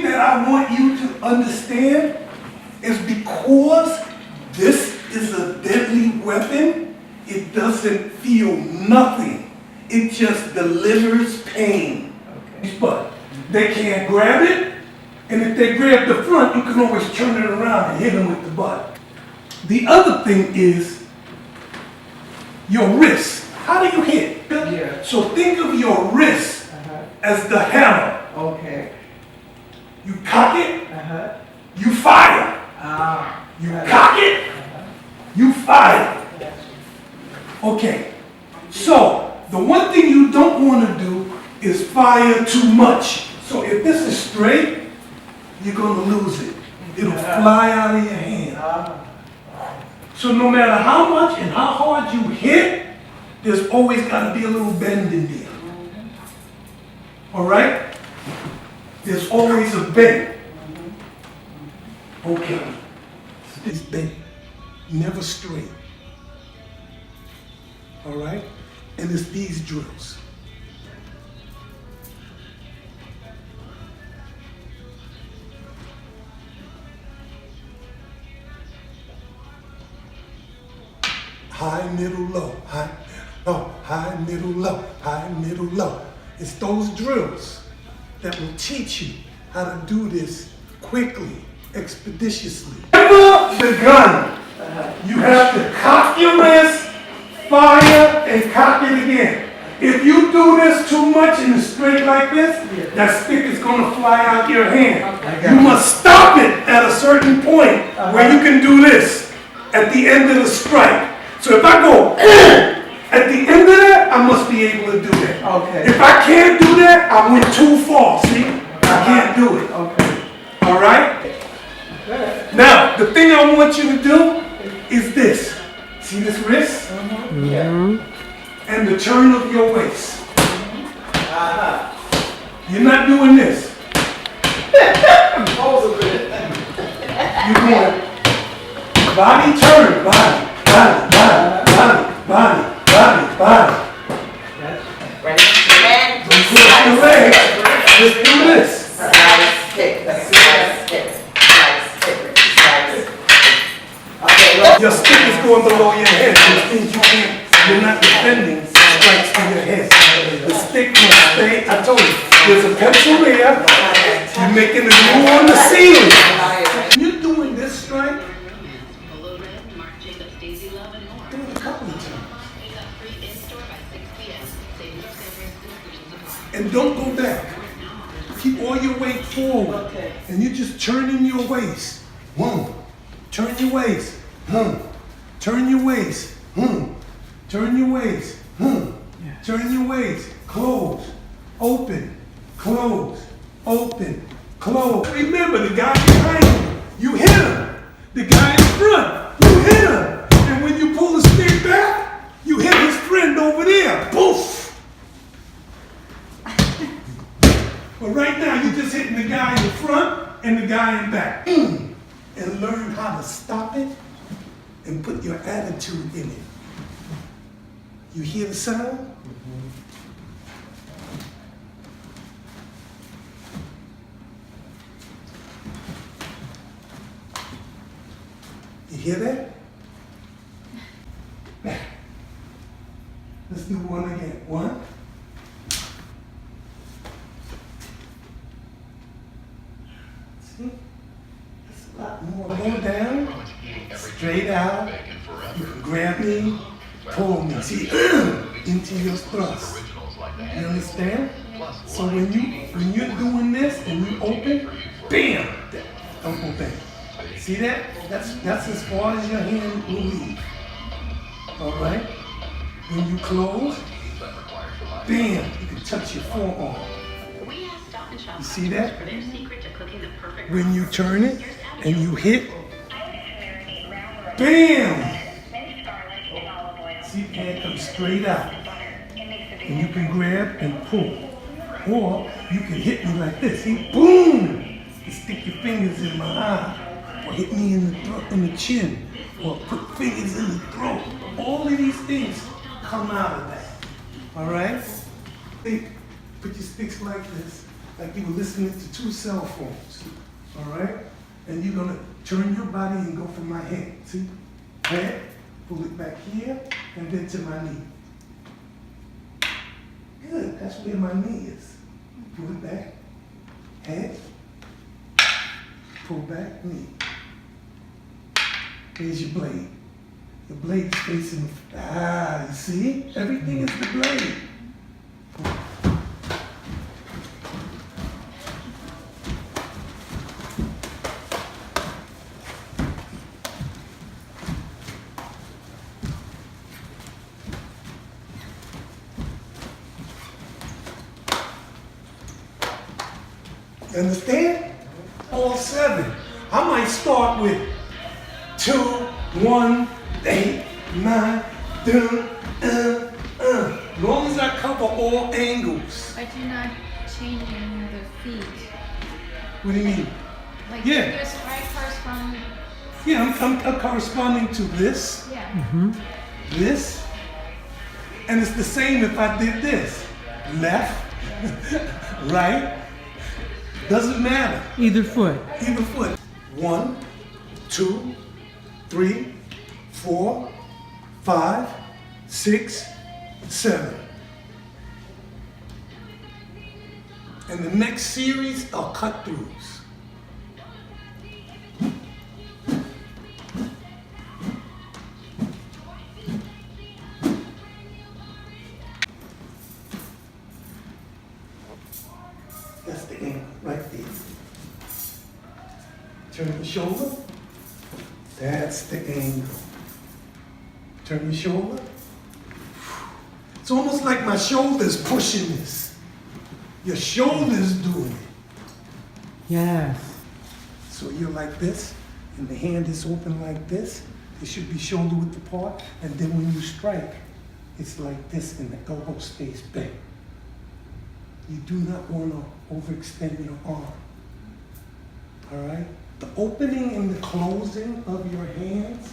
thing that I want you to understand is because this is a deadly weapon, it doesn't feel nothing. It just delivers pain. Okay. But they can't grab it, and if they grab the front, you can always turn it around and hit them with the butt. The other thing is your wrist. How do you hit? Yeah. So think of your wrist as the hammer. Okay. You cock it, you fire. You cock it, you fire. Okay. So the one thing you don't want to do is fire too much. So if this is straight, you're going to lose it. It'll fly out of your hand. So no matter how much and how hard you hit, there's always got to be a little bend in there. All right? There's always a bend. Okay. So this bend, never straight. All right? And it's these drills. High, middle, low, high, low, high, middle, low, high, middle, low. It's those drills that will teach you how to do this quickly, expeditiously. Remember the gun. You have to cock your wrist, fire, and cock it again. If you do this too much and it's straight like this, that stick is going to fly out your hand. You must stop it at a certain point where you can do this at the end of the strike. So if I go at the end of that, I must be able to do that. Okay. If I can't do that, I went too far. See? I can't do it. Okay. All right? Now, the thing I want you to do is this. See this wrist? And the turn of your waist. You're not doing this. You're going body turn, body. Body. Ready? And Push your legs. Just do this. slice, kick, slice, kick, slice, kick, slice. Okay, look. Your stick is going below your head, which means you're not defending strikes to your head. The stick must stay. I told you, there's a pencil there. You're making a move on the ceiling. When you're doing this strike, do it a couple of times. And don't go back. Keep all your weight forward. And you're just turning your waist. Turn your waist. Turn your waist. Turn your waist. Turn your waist. Close. Open. Close. Open. Close. Remember, the guy behind you, you hit him. The guy in front, you hit him. And when you pull the stick back, you hit his friend over there. Poof. But right now, you're just hitting the guy in the front and the guy in back. And learn how to stop it and put your attitude in it. You hear the sound? You hear that? Let's do one again. One. See? It's a lot more. Go down, straight out. You can grab me, pull me. See, into your thrust. You understand? So when you're doing this and you open, bam! Don't go back. See that? That's as far as your hand will leave. All right? When you close, bam! You can touch your forearm. You see that? When you turn it and you hit, bam! See, hand comes straight out. And you can grab and pull. Or you can hit me like this. See, boom! You stick your fingers in my eye. Or hit me in the throat, in the chin. Or put fingers in the throat. All of these things come out of that. All right? Put your sticks like this. like you were listening to two cell phones, all right? And you're gonna turn your body and go from my head, see? Head, pull it back here, and then to my knee. Good, that's where my knee is. Pull it back, head, pull back, knee. Here's your blade. The blade's facing, you see? Everything is the blade. You understand? All 7. I might start with 2, 1, 8, 9, as long as I cover all angles. But you're not changing the feet. What do you mean? Like Yeah. you're right corresponding. Yeah, I'm corresponding to this, Yeah. this, and it's the same if I did this. Left, right, doesn't matter. Either foot. Either foot. 1, 2, 3, 4, 5, 6, 7. And the next series are cut throughs. That's the angle right there. Turn the shoulder. That's the angle. Turn your shoulder. It's almost like my shoulder's pushing this. Your shoulder's doing it. Yes. So you're like this, and the hand is open like this. It should be shoulder width apart, and then when you strike, it's like this, and the elbow stays bent. You do not want to overextend your arm. All right? The opening and the closing of your hands.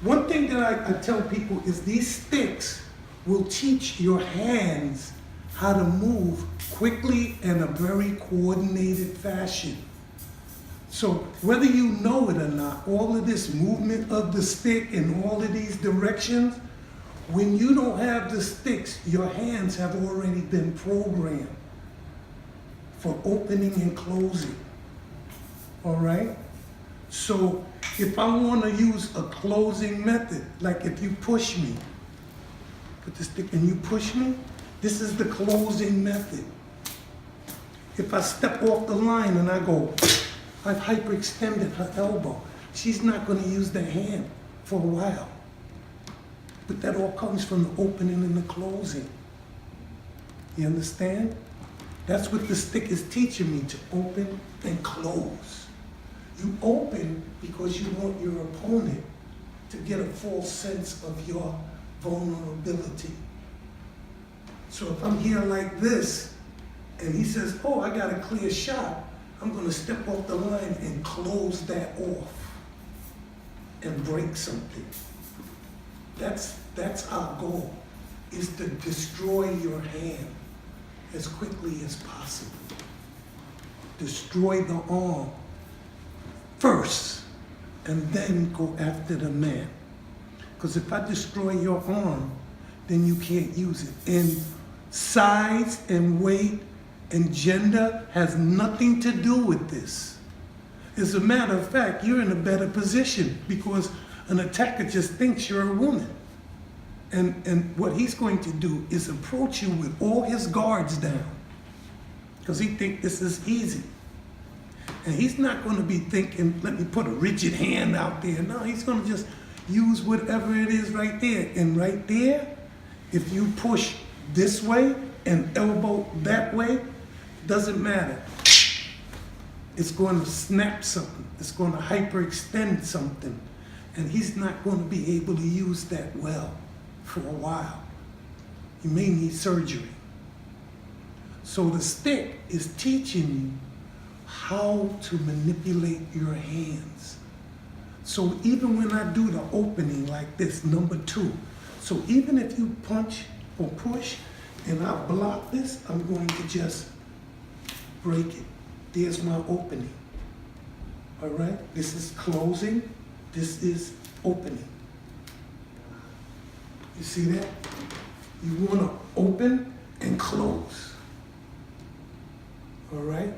One thing that I tell people is these sticks will teach your hands how to move quickly in a very coordinated fashion. So whether you know it or not, all of this movement of the stick in all of these directions, when you don't have the sticks, your hands have already been programmed for opening and closing. All right? So if I want to use a closing method, like if you push me, put the stick and you push me, this is the closing method. If I step off the line and I go, I've hyperextended her elbow. She's not going to use the hand for a while. But that all comes from the opening and the closing. You understand? That's what the stick is teaching me, to open and close. You open because you want your opponent to get a full sense of your vulnerability. So if I'm here like this, and he says, oh, I got a clear shot, I'm gonna step off the line and close that off and break something. That's our goal, is to destroy your hand as quickly as possible. Destroy the arm first, and then go after the man. Because if I destroy your arm, then you can't use it. And size and weight and gender has nothing to do with this. As a matter of fact, you're in a better position because an attacker just thinks you're a woman. And what he's going to do is approach you with all his guards down because he thinks this is easy. And he's not going to be thinking, let me put a rigid hand out there. No, he's going to just use whatever it is right there. And right there, if you push this way and elbow that way, doesn't matter. It's going to snap something. It's going to hyperextend something. And he's not going to be able to use that well for a while. You may need surgery. So the stick is teaching you how to manipulate your hands. So even when I do the opening like this, number 2, so even if you punch or push and I block this, I'm going to just break it. There's my opening. All right? This is closing. This is opening. You see that? You want to open and close. All right?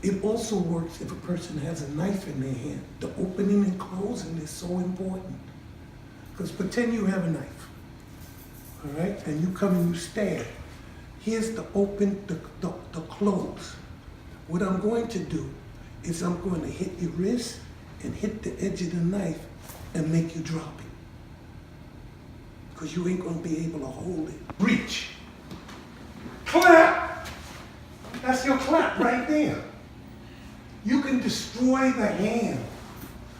It also works if a person has a knife in their hand. The opening and closing is so important. Because pretend you have a knife. All right? And you come and you stab. Here's the open, the close. What I'm going to do is I'm going to hit your wrist and hit the edge of the knife and make you drop it. Because you ain't going to be able to hold it. Reach. Clap. That's your clap right there. You can destroy the hand.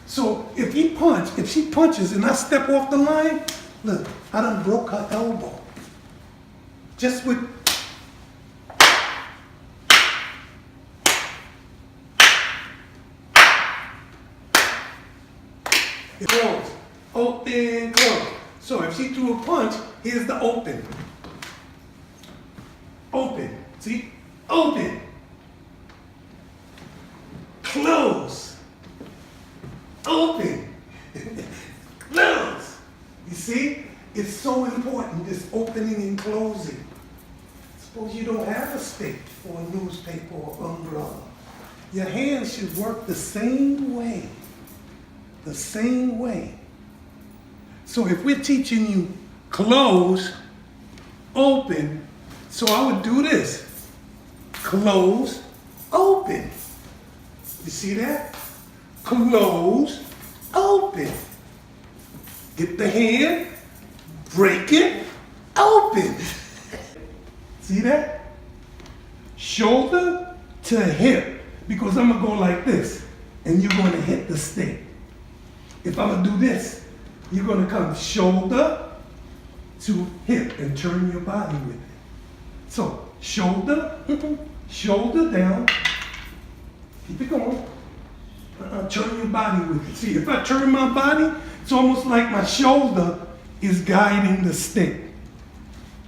So if she punches and I step off the line, look, I done broke her elbow. Just with close, open, close. So if she threw a punch, here's the open. Open, see? Open. Close. Open. Close. You see? It's so important, this opening and closing. Suppose you don't have a stick or a newspaper or umbrella. Your hands should work the same way. The same way. So if we're teaching you close, open, so I would do this. Close, open. You see that? Close, open. Get the hand, break it, open. See that? Shoulder to hip. Because I'm going to go like this, and you're going to hit the stick. If I'm going to do this, you're going to come shoulder to hip and turn your body with it. So, shoulder, shoulder down, keep it going. Turn your body with it. See, if I turn my body, it's almost like my shoulder is guiding the stick.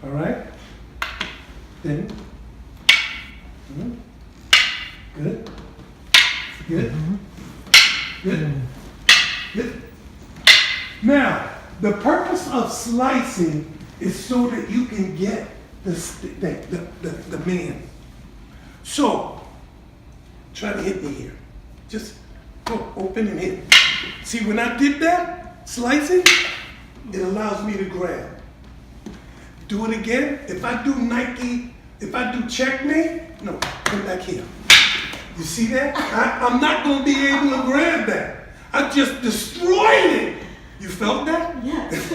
All right? Then, good, good, good, good. Now, the purpose of slicing is so that you can get the man. So, try to hit me here. Just go open and hit. See, when I did that, slicing, it allows me to grab. Do it again. If I do Nike, if I do checkmate, no, come back here. You see that? I'm not going to be able to grab that. I just destroyed it. You felt that? Yes.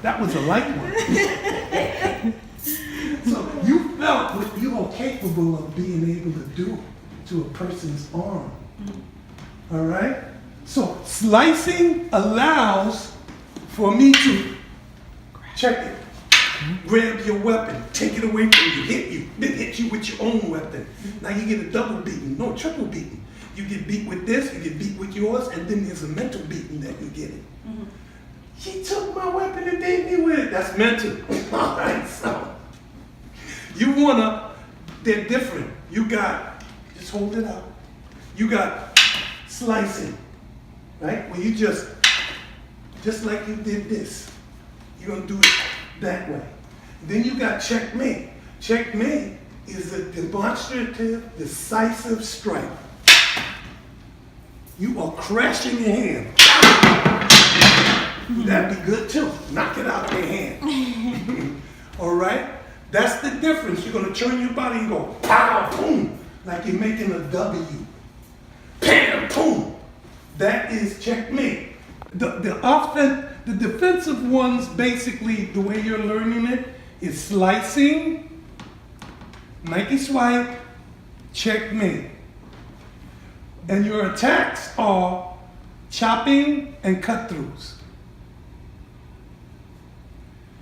That was a light one. So you felt what you are capable of being able to do to a person's arm. All right? So slicing allows for me to check it. Grab your weapon, take it away from you, hit you, then hit you with your own weapon. Now you get a double beating, no, triple beating. You get beat with this, you get beat with yours, and then there's a mental beating that you get it. She took my weapon and beat me with it. That's mental. All right, so you wanna, they're different. You got, just hold it out. You got slicing, right? Where you just like you did this. You're gonna do it that way. Then you got checkmate. Checkmate is a demonstrative, decisive strike. You are crashing your hand. That'd be good too. Knock it out of your hand. All right? That's the difference. You're going to turn your body and go pow, boom, like you're making a W. Pam, boom. That is checkmate. The defensive ones, basically, the way you're learning it is slicing, Nike swipe, checkmate. And your attacks are chopping and cut-throughs.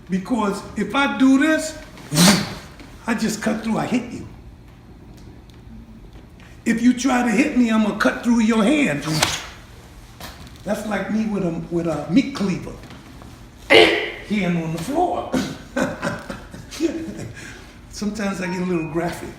Because if I do this, I just cut through, I hit you. If you try to hit me, I'm gonna cut through your hand. That's like me with a meat cleaver. Hand on the floor. Sometimes I get a little graphic.